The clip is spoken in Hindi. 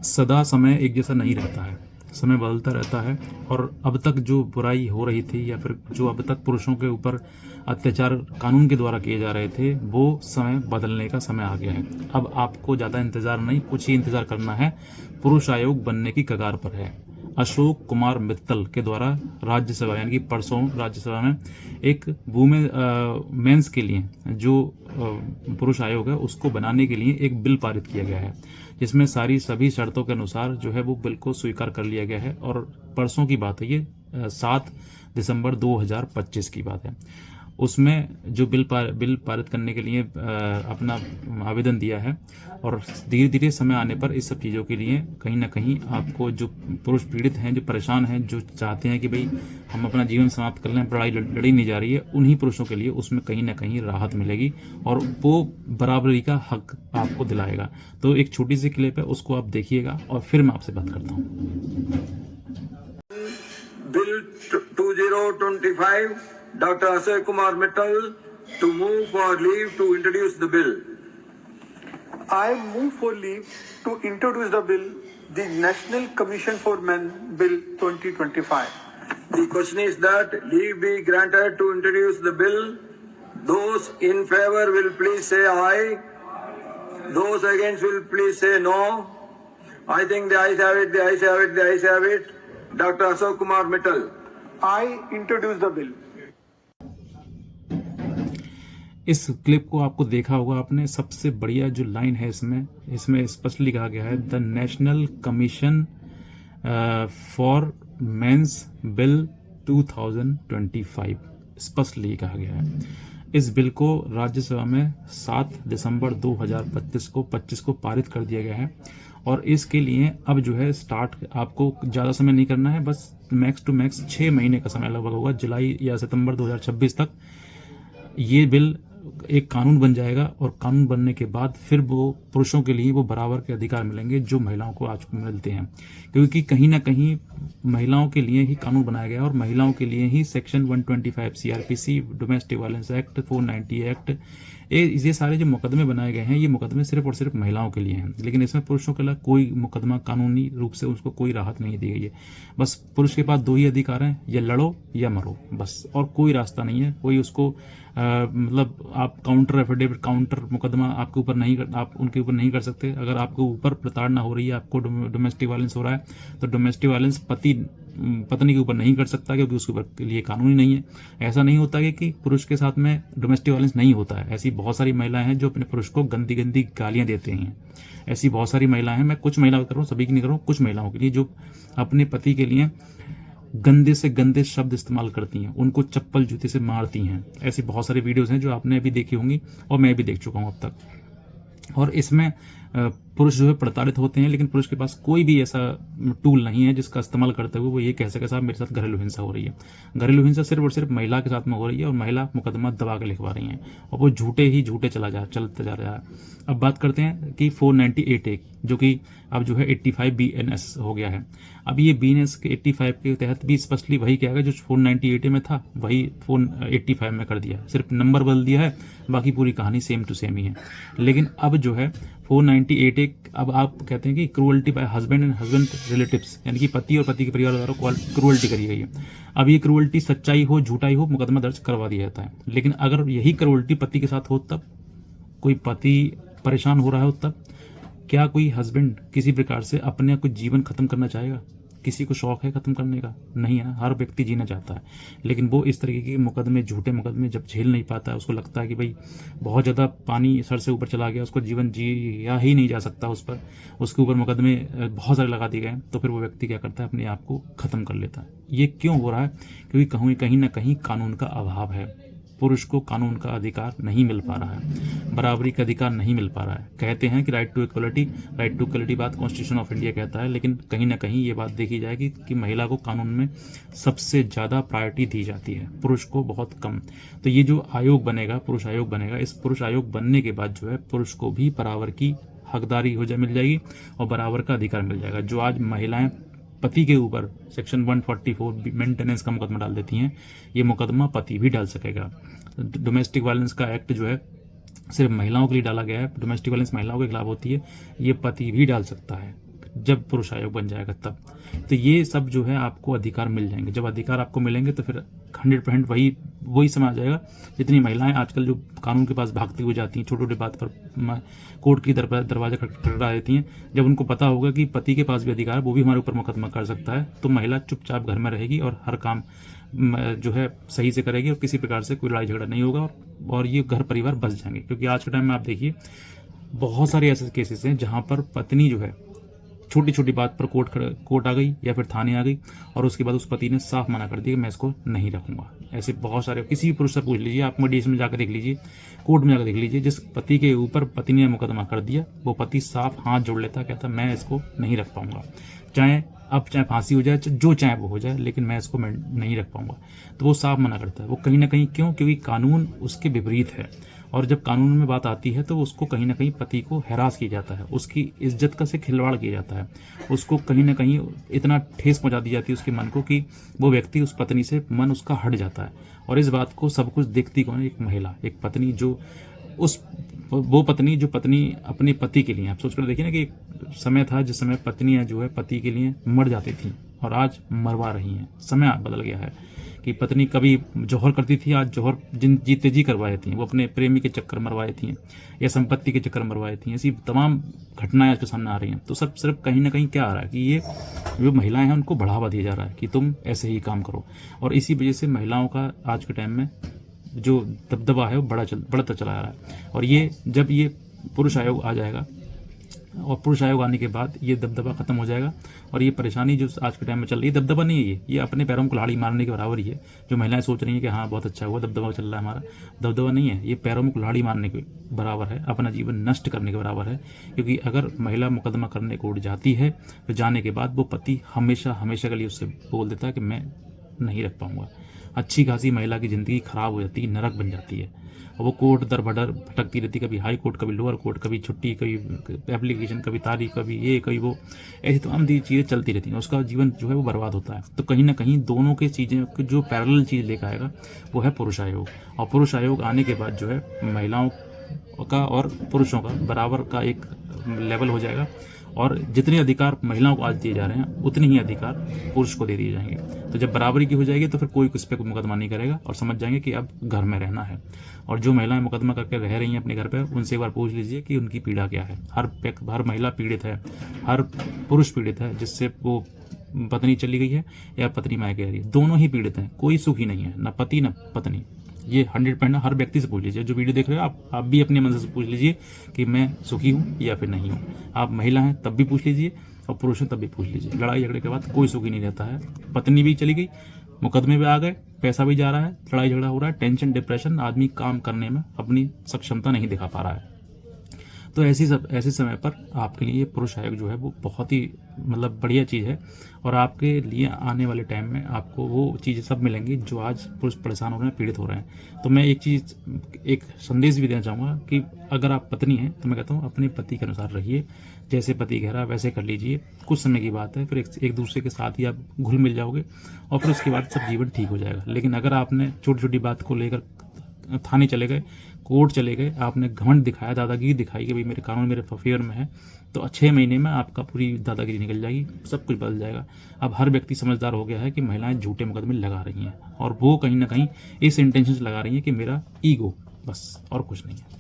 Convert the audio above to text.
सदा समय एक जैसा नहीं रहता है, समय बदलता रहता है। और अब तक जो बुराई हो रही थी या फिर जो अब तक पुरुषों के ऊपर अत्याचार कानून के द्वारा किए जा रहे थे, वो समय बदलने का समय आ गया है। अब आपको ज़्यादा इंतज़ार नहीं, कुछ ही इंतज़ार करना है। पुरुष आयोग बनने की कगार पर है। अशोक कुमार मित्तल के द्वारा राज्यसभा यानी कि परसों राज्यसभा में एक मेंस के लिए जो पुरुष आयोग है उसको बनाने के लिए एक बिल पारित किया गया है, जिसमें सभी शर्तों के अनुसार जो है वो बिल को स्वीकार कर लिया गया है। और परसों की बात है, ये 7 दिसंबर 2025 की बात है। उसमें जो बिल पारित करने के लिए अपना आवेदन दिया है। और धीरे धीरे समय आने पर इस सब चीज़ों के लिए कहीं ना कहीं आपको जो पुरुष पीड़ित हैं, जो परेशान हैं, जो चाहते हैं कि भाई हम अपना जीवन समाप्त कर लें, लड़ाई लड़ी नहीं जा रही है, उन्हीं पुरुषों के लिए उसमें कहीं ना कहीं राहत मिलेगी और वो बराबरी का हक आपको दिलाएगा। तो एक छोटी सी क्लिप है, उसको आप देखिएगा और फिर मैं आपसे बात करता हूँ। Bill 2025, Dr. Ashok Kumar Mittal, to move for leave to introduce the bill. I move for leave to introduce the bill, the National Commission for Men Bill 2025. The question is that leave be granted to introduce the bill. Those in favor will please say aye. Those against will please say no. I think the ayes have it, the ayes have it, the ayes have it. Dr. Ashok Kumar Mittal. I introduce the bill. इस क्लिप को आपको देखा होगा आपने, सबसे बढ़िया जो लाइन है इसमें स्पष्ट लिखा गया है, the national commission for men's bill 2025 स्पष्ट लिखा गया है। इस बिल को राज्यसभा में 7 दिसंबर 2025 को पारित कर दिया गया है। और इसके लिए अब जो है स्टार्ट आपको ज़्यादा समय नहीं करना है, बस मैक्स टू मैक्स 6 महीने का समय लगभग होगा। जुलाई या सितंबर 2026 तक ये बिल एक कानून बन जाएगा। और कानून बनने के बाद फिर वो पुरुषों के लिए वो बराबर के अधिकार मिलेंगे जो महिलाओं को आज मिलते हैं, क्योंकि कहीं ना कहीं महिलाओं के लिए ही कानून बनाया गया और महिलाओं के लिए ही section 125 CrPC, domestic violence act, 490 act, ये सारे जो मुकदमे बनाए गए हैं, ये मुकदमे सिर्फ और सिर्फ महिलाओं के लिए हैं। लेकिन इसमें पुरुषों के लिए कोई मुकदमा कानूनी रूप से उसको कोई राहत नहीं दी गई है। बस पुरुष के पास 2 ही अधिकार हैं, या लड़ो या मरो, बस, और कोई रास्ता नहीं है। कोई उसको मतलब आप काउंटर एफिडेविट, काउंटर मुकदमा आपके ऊपर नहीं आप उनके ऊपर नहीं कर सकते। अगर आपके ऊपर प्रताड़ना हो रही है, आपको डोमेस्टिक वायलेंस हो रहा है, तो डोमेस्टिक वायलेंस पत्नी के ऊपर नहीं कर सकता, क्योंकि उसके ऊपर लिए कानूनी नहीं है। ऐसा नहीं होता कि पुरुष के साथ में डोमेस्टिक वायलेंस नहीं होता है। ऐसी बहुत सारी महिलाएं हैं जो अपने पुरुष को गंदी गंदी गालियां देते हैं। ऐसी बहुत सारी महिलाएं हैं, मैं कुछ महिलाओं कर रहा हूँ, सभी की नहीं कर रहा हूँ, कुछ महिलाओं के लिए जो अपने पति के लिए गंदे से गंदे शब्द इस्तेमाल करती हैं, उनको चप्पल जूते से मारती हैं। ऐसी बहुत सारी वीडियोस हैं जो आपने अभी देखी होंगी और मैं भी देख चुका हूं अब तक। और इसमें पुरुष जो है प्रताड़ित होते हैं, लेकिन पुरुष के पास कोई भी ऐसा टूल नहीं है जिसका इस्तेमाल करते हुए वो ये कह सके साहब मेरे साथ घरेलू हिंसा हो रही है। घरेलू हिंसा सिर्फ और सिर्फ महिला के साथ में हो रही है और महिला मुकदमा दबा के लिखवा रही हैं और वो झूठे चलते जा रहा है। अब बात करते हैं कि 498 एक, जो कि अब जो है 85 BNS हो गया है। अब ये BNS के 85 के तहत भी स्पष्टली वही किया गया जो 498 में था, वही 485 में कर दिया, सिर्फ नंबर बदल दिया है, बाकी पूरी कहानी सेम टू सेम ही है। लेकिन अब जो है 498 एक, अब आप कहते हैं कि cruelty bye husband and husband relatives, यानी कि पति और पति के परिवार द्वारा क्रूअल्टी करी गई है। अब ये क्रूअल्टी सच्चाई हो झूठाई हो, मुकदमा दर्ज करवा दिया जाता है। लेकिन अगर यही क्रूअल्टी पति के साथ हो, तब कोई पति परेशान हो रहा हो, तब क्या कोई हस्बैंड किसी प्रकार से अपने कुछ जीवन खत्म करना चाहेगा? किसी को शौक है खत्म करने का? नहीं है ना, हर व्यक्ति जीना चाहता है। लेकिन वो इस तरीके के मुकदमे, झूठे मुकदमे जब झेल नहीं पाता है, उसको लगता है कि भाई बहुत ज़्यादा पानी सर से ऊपर चला गया, उसको जीवन जिया ही नहीं जा सकता, उस पर उसके ऊपर मुकदमे बहुत सारे लगा दिए गए, तो फिर वो व्यक्ति क्या करता है, अपने आप को ख़त्म कर लेता है। ये क्यों हो रहा है? क्योंकि कहीं ना कहीं कानून का अभाव है। पुरुष को कानून का अधिकार नहीं मिल पा रहा है, बराबरी का अधिकार नहीं मिल पा रहा है। कहते हैं कि राइट टू इक्वलिटी बात कॉन्स्टिट्यूशन ऑफ इंडिया कहता है, लेकिन कहीं ना कहीं ये बात देखी जाएगी कि महिला को कानून में सबसे ज़्यादा प्रायोरिटी दी जाती है, पुरुष को बहुत कम। तो ये जो आयोग बनेगा, पुरुष आयोग बनेगा, इस पुरुष आयोग बनने के बाद जो है पुरुष को भी बराबर की हकदारी मिल जाएगी और बराबर का अधिकार मिल जाएगा। जो आज महिलाएं पति के ऊपर सेक्शन 144 मेंटेनेंस का मुकदमा डाल देती हैं, ये मुकदमा पति भी डाल सकेगा। डोमेस्टिक वायलेंस का एक्ट जो है सिर्फ महिलाओं के लिए डाला गया है, डोमेस्टिक वायलेंस महिलाओं के खिलाफ होती है, ये पति भी डाल सकता है। जब पुरुष आयोग बन जाएगा तब। तो ये सब जो है आपको अधिकार मिल जाएंगे। जब अधिकार आपको मिलेंगे तो फिर 100% वही समय आ जाएगा। जितनी महिलाएं आजकल जो कानून के पास भागती हुई जाती हैं, छोटी छोटी बात पर कोर्ट की दरवाजा खटखटा देती हैं, जब उनको पता होगा कि पति के पास भी अधिकार है, वो भी हमारे ऊपर मुकदमा कर सकता है, तो महिला चुपचाप घर में रहेगी और हर काम जो है सही से करेगी और किसी प्रकार से कोई लड़ाई झगड़ा नहीं होगा और ये घर परिवार बच जाएंगे। क्योंकि आज के टाइम में आप देखिए बहुत सारे ऐसे केसेस हैं जहां पर पत्नी जो है छोटी छोटी बात पर कोर्ट आ गई या फिर थाने आ गई और उसके बाद उस पति ने साफ मना कर दिया कि मैं इसको नहीं रखूंगा। ऐसे बहुत सारे, किसी भी पुरुष से पूछ लीजिए, आप मीडिएशन में जाकर देख लीजिए, कोर्ट में जाकर देख लीजिए, जिस पति के ऊपर पत्नी ने मुकदमा कर दिया वो पति साफ हाथ जोड़ लेता, कहता मैं इसको नहीं रख पाऊंगा, चाहे फांसी हो जाए, जो चाहे वो हो जाए, लेकिन मैं इसको नहीं रख पाऊंगा। तो वो साफ मना करता है। वो कहीं ना कहीं क्यों? क्योंकि कानून उसके विपरीत है और जब कानून में बात आती है तो उसको कहीं ना कहीं पति को हैरास किया जाता है, उसकी इज्जत का से खिलवाड़ किया जाता है, उसको कहीं ना कहीं इतना ठेस पहुंचा दी जाती है उसके मन को कि वो व्यक्ति, उस पत्नी से मन उसका हट जाता है। और इस बात को सब कुछ देखती कौन है? एक महिला, एक पत्नी, वो पत्नी जो अपने पति के लिए, आप सोच कर देखिए ना कि एक समय था जिस समय पत्नियां जो है पति के लिए मर जाती थी और आज मरवा रही हैं। समय बदल गया है कि पत्नी कभी जौहर करती थी, आज जौहर जीते जी करवाई थी, वो अपने प्रेमी के चक्कर मरवाई थी या संपत्ति के चक्कर मरवाई थी। ऐसी तमाम घटनाएं आज के सामने आ रही हैं। तो सब सिर्फ कहीं ना कहीं क्या आ रहा है कि ये जो महिलाएं हैं उनको बढ़ावा दिया जा रहा है कि तुम ऐसे ही काम करो। और इसी वजह से महिलाओं का आज के टाइम में जो दबदबा है वो बढ़ता चला आ रहा है। और ये जब ये पुरुष आयोग आ जाएगा और पुरुष आयोग आने के बाद ये दबदबा खत्म हो जाएगा और ये परेशानी जो आज के टाइम में चल रही है, दबदबा नहीं है, ये अपने पैरों में कुल्हाड़ी मारने के बराबर ही है। जो महिलाएं सोच रही हैं कि हाँ बहुत अच्छा हुआ दबदबा चल रहा है हमारा, दबदबा नहीं है, ये पैरों में कुल्हाड़ी मारने के बराबर है, अपना जीवन नष्ट करने के बराबर है। क्योंकि अगर महिला मुकदमा करने को उठ जाती है तो जाने के बाद वो पति हमेशा के लिए उससे बोल देता है कि मैं नहीं रख पाऊंगा। अच्छी खासी महिला की ज़िंदगी खराब हो जाती है, नरक बन जाती है और वो कोर्ट दर बदर भटकती रहती, कभी हाई कोर्ट, कभी लोअर कोर्ट, कभी छुट्टी, कभी एप्लीकेशन, कभी तारीख, कभी ये कभी वो, ऐसी तमाम चीज़ें चलती रहती हैं। उसका जीवन जो है वो बर्बाद होता है। तो कहीं ना कहीं दोनों के चीज़ें जो पैरेलल चीज़ लेकर आएगा वो है पुरुष आयोग। और पुरुष आयोग आने के बाद जो है महिलाओं का और पुरुषों का बराबर का एक लेवल हो जाएगा और जितने अधिकार महिलाओं को आज दिए जा रहे हैं उतने ही अधिकार पुरुष को दे दिए जाएंगे। तो जब बराबरी की हो जाएगी तो फिर कोई किस पे मुकदमा नहीं करेगा और समझ जाएंगे कि अब घर में रहना है। और जो महिलाएं मुकदमा करके रह रही हैं अपने घर पे, उनसे एक बार पूछ लीजिए कि उनकी पीड़ा क्या है। हर महिला पीड़ित है, हर पुरुष पीड़ित है, जिससे वो पत्नी चली गई है या पत्नी मायके रही है, दोनों ही पीड़ित हैं। कोई सुखी नहीं है, ना पति ना पत्नी। ये 100% हर व्यक्ति से पूछ लीजिए, जो वीडियो देख रहे हो आप भी अपने मन से पूछ लीजिए कि मैं सुखी हूँ या फिर नहीं हूँ। आप महिला हैं तब भी पूछ लीजिए और पुरुष हैं तब भी पूछ लीजिए। लड़ाई झगड़े के बाद कोई सुखी नहीं रहता है। पत्नी भी चली गई, मुकदमे में आ गए, पैसा भी जा रहा है, लड़ाई झगड़ा हो रहा है, टेंशन, डिप्रेशन, आदमी काम करने में अपनी सक्षमता नहीं दिखा पा रहा है। तो ऐसे समय पर आपके लिए पुरुष आयोग जो है वो बहुत ही मतलब बढ़िया चीज़ है और आपके लिए आने वाले टाइम में आपको वो चीज़ें सब मिलेंगी जो आज पुरुष परेशान हो रहे हैं, पीड़ित हो रहे हैं। तो मैं एक संदेश भी देना चाहूँगा कि अगर आप पत्नी हैं तो मैं कहता हूँ अपने पति के अनुसार रहिए, जैसे पति कह रहा है वैसे कर लीजिए। कुछ समय की बात है, फिर एक दूसरे के साथ ही आप घुल मिल जाओगे और फिर उसके बाद सब जीवन ठीक हो जाएगा। लेकिन अगर आपने छोटी छोटी बात को लेकर थाने चले गए, कोर्ट चले गए, आपने घमंड दिखाया, दादागिरी दिखाई कि भाई मेरे कानून मेरे फेवर में है, तो 6 महीने में आपका पूरी दादागिरी निकल जाएगी, सब कुछ बदल जाएगा। अब हर व्यक्ति समझदार हो गया है कि महिलाएं झूठे मुकदमे लगा रही हैं और वो कहीं ना कहीं इस इंटेंशन से लगा रही हैं कि मेरा ईगो, बस और कुछ नहीं है।